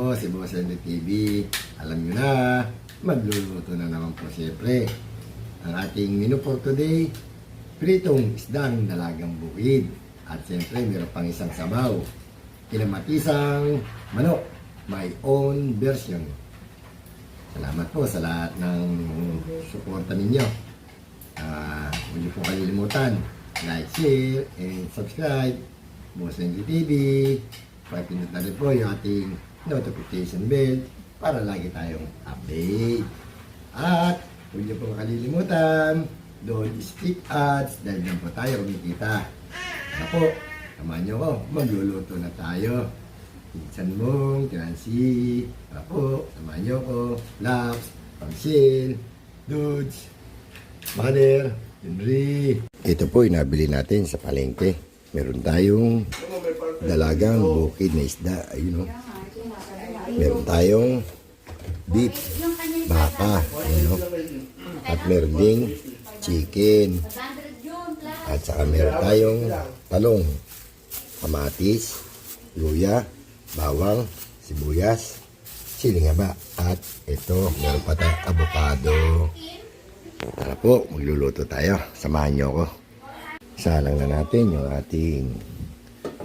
po, si Boss Henry TV. Alam nyo na, magluluto na naman po siyempre. Ang ating menu for today, pritong isdang dalagang bukid. At siyempre, meron pang isang sabaw. Kinamatisang manok, my own version. Salamat po sa lahat ng suporta ninyo. Huwag niyo po kalilimutan, like, share, and subscribe. Boss Henry TV. Pag-pinot na rin po yung ating notification bell para lagi tayong update. At huwag niyo po kalilimutan, don't skip ads dahil din po tayo kumikita. Ano po, samahan niyo ko, magluluto na tayo. Pinsan mong, Nancy, ano po, samahan niyo ko, Laps, Pamsil, Dudes, Mother, Henry. Ito po yung nabili natin sa palengke. Meron tayong dalagang bukid na isda. Ayun o. Meron tayong beef, baka. Ayun o. At meron ding chicken. At saka meron tayong talong, kamatis, luya, bawang, sibuyas, siling haba. At ito, meron pa tayong avocado. Tara po, magluluto tayo. Samahan niyo ako. Salang na natin yung ating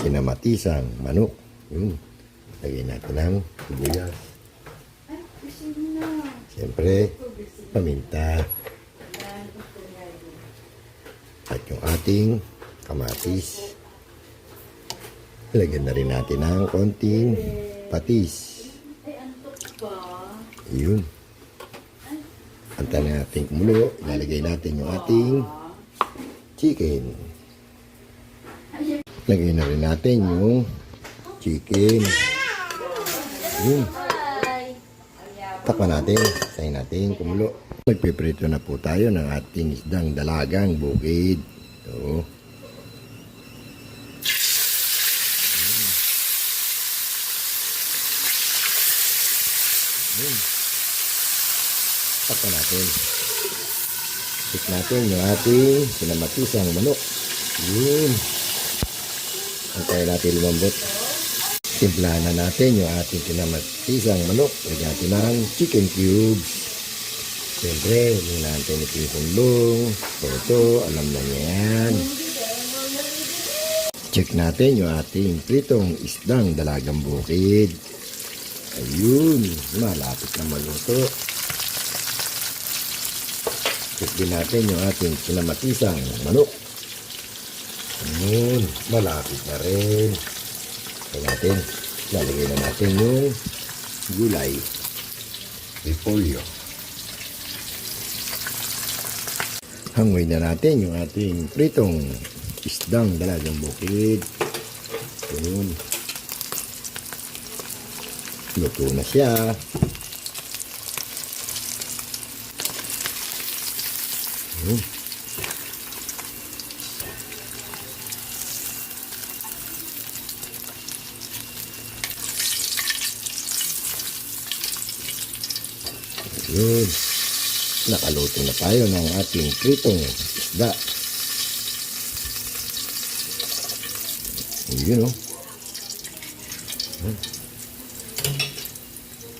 kinamatisang manok. Yun. Lagyan natin ng sibuyas. Siyempre, paminta. At yung ating kamatis. Lagyan na rin natin ng konting patis. Yun. Antayin natin kumulo. Ilalagay natin yung ating chicken. Lagyan na rin natin yung chicken. Yun. Takpan natin. Sayin natin kumulo. Magpiprito na po tayo ng ating isdang dalagang bukid. Ito. Yun. Takpan natin. Tik natin yung ating kinamatisang manok. Yun. Antayin natin lumambot. Timplahan na natin yung ating kinamatisang manok. Lagyan natin ng chicken cubes. Siyempre, yung natin yung kundong. Ito, alam na niya yan. Check natin yung ating pritong isdang dalagang bukid. Ayun, malapit na maluto. Check din natin yung ating kinamatisang manok. Ayun, malapit na rin. Kaya natin, lalagay na natin yung gulay. Repolyo. Hangoy na natin yung ating pritong isdang dalagang bukid. Ayun. Luto na siya. Ayun. Ayun. Nakaluto na tayo ng ating pritong isda. Ayun o.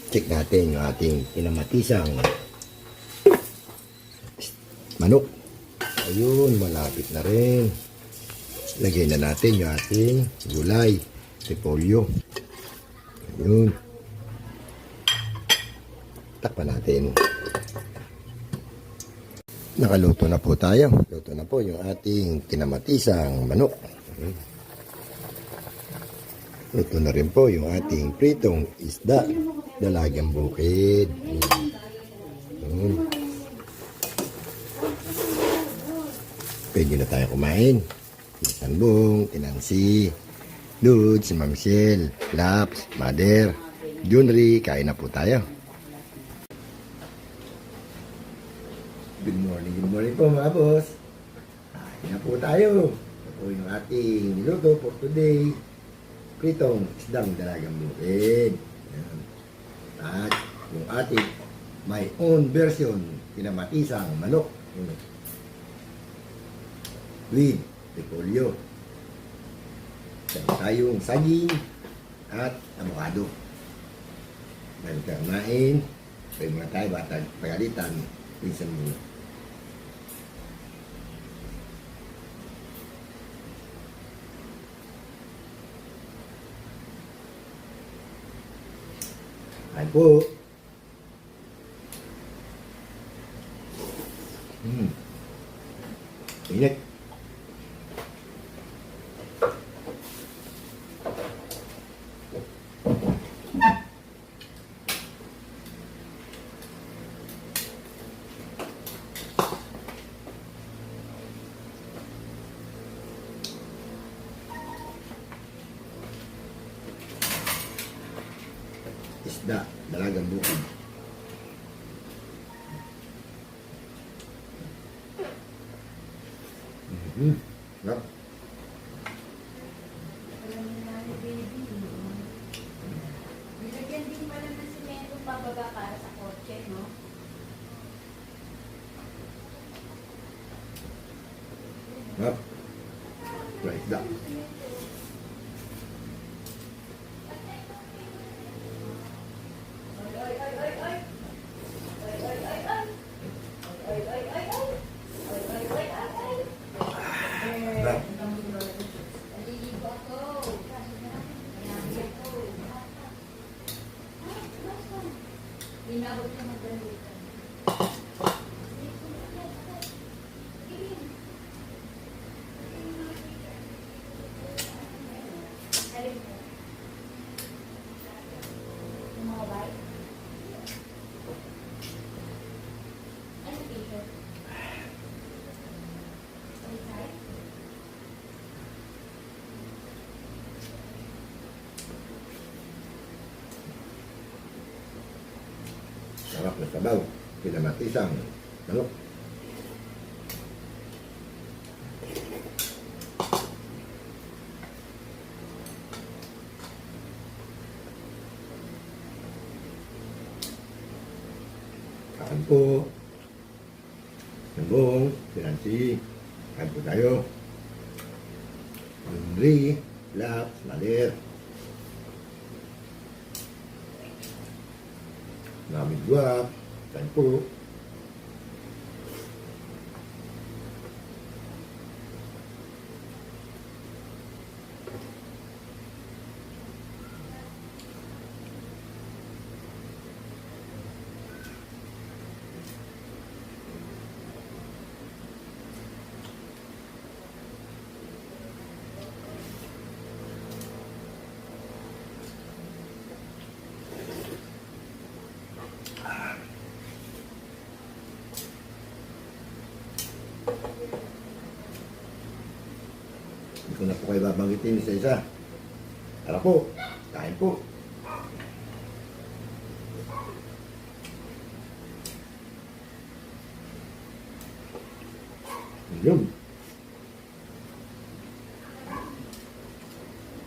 Check natin yung ating kinamatisang manok. Ayun, malapit na rin. Lagay na natin yung ating gulay, repolyo. Ayun. Takpan natin. Nakaluto na po tayo. Luto na po yung ating kinamatisang manok. Luto na rin po yung ating pritong isda, dalagang bukid. Pwede na tayo kumain. Sanbong, Tinansi, Dudes, si Mamsel, Laps, Mother, Junri, kain na po tayo. Good morning po mga boss. Kain na po tayo. Ito po yung ating niluto for today. Pritong isdang dalagang bukid. At yung ating my own version, kinamatisang manok. With repolyo. Tayong saging at avocado. Meron ka kumain. Pwede mga tayo, batag, pagalitan. Pinsan mo. Kain po. Init. Isda, dalagang bukid. Sarap. Nilagyan din pala ng simento pababa para sa kotse, no? Sarap. Isda. Sarap. Naliligo ako. Naliligo ako. Inabot ko magdalitan. Sarap na sabaw. Pinamatisang. Manok. Kain po. Sambong. Pinansi. Kain po tayo. Henry. Laps. Malir. Namin dua. Kain po. Hindi ko na po kayo babanggitin isa-isa. Tara po. Kain po. Yun.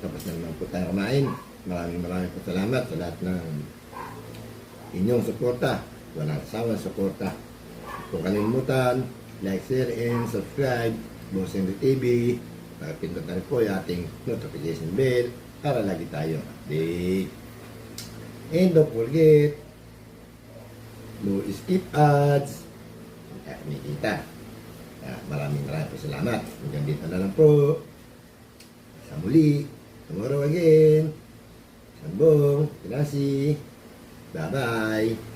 Tapos na naman po tayo kumain. Maraming po salamat sa lahat ng inyong suporta. Walang sawang suporta. Kung kalimutan, like, share, and subscribe. Boss Henry TV. Pindot na rin po yung ating notification bell para lagi tayo update. And don't forget, no skip ads. Kaya kumikita. Maraming po salamat. Hanggang dito na lang po. Sa muli. Tomorrow again. Sambong. Pinasi. Bye-bye.